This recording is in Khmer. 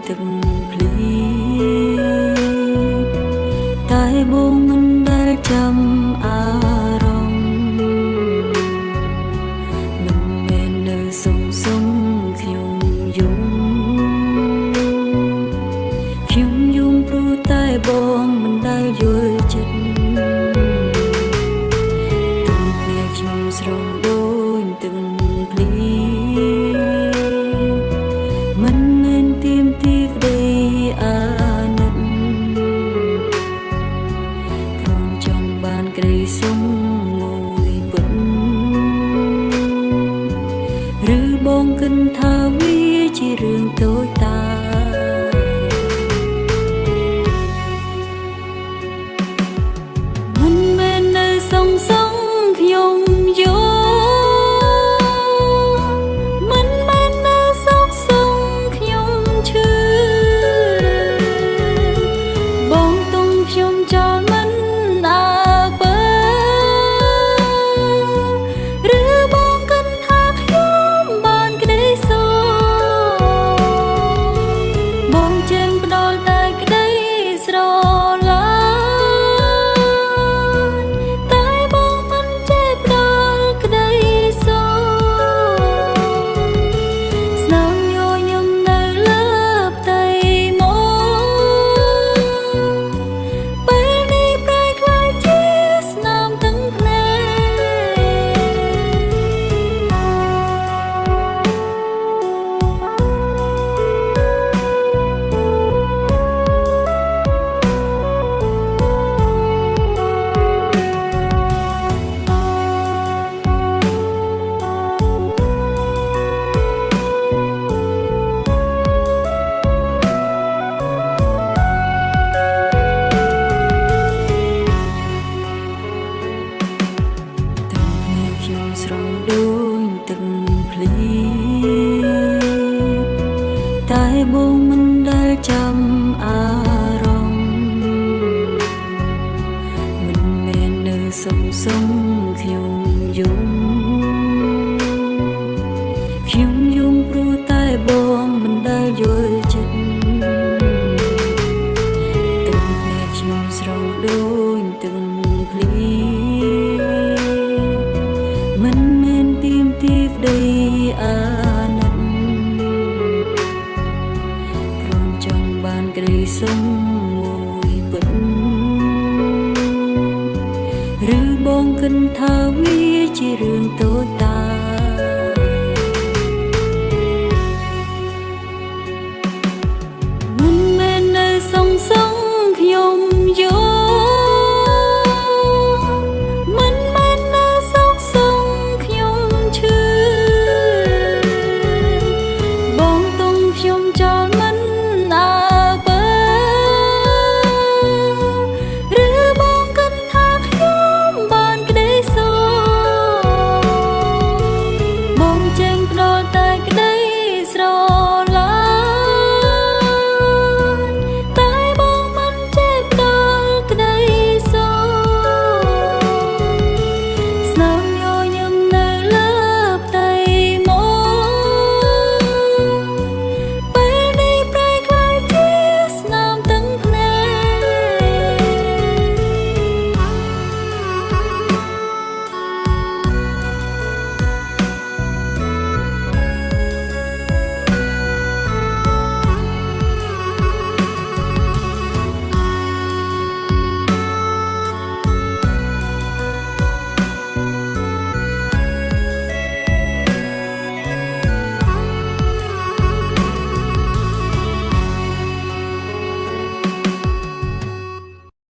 ទឹកភ្លៀងតែបងមិនដែលចាំអារម្មណ៍មិនមែននៅសងខ្ញុំយំព្រោះតែបងមិនដែលយល់ចិត្តទុំគ្នាខ្ញុំស្រងដូចទឹកភ្លៀងមិនមែនទៀមទីក្តីអាណិតគ្រាន់ចង់បានក្តីសុំមួយពិតឬបងគិតថាវាជារឿងតូចតាខ្ញុំយមិនមែននៅសោកសៅខ្ញុំឈឺបងទុំខ្ញុំចោលមិនអើពើឬបងគិតថាខ្ញុំបានក្តីសុខបងចេញផ្ដល់តែក្តីស្រឡាញ់ស្រងដូចទឹកភ្លៀងតែបងមិនដែលចាំអារម្មណ៍មិនមែននៅសងខ្ញុំយំព្រោះតែបងមិនដែលយល់ចិត្តទឹកភ្នែកខ្ញុំស្រងដូចទឹកភ្លៀងមិនមែនទៀមទីក្តីអាណិតគ្រាន់ចង់បានក្តីសុំមួយពិតឬបងគិតថាវាជារឿងតូចតាមិនមែននៅសង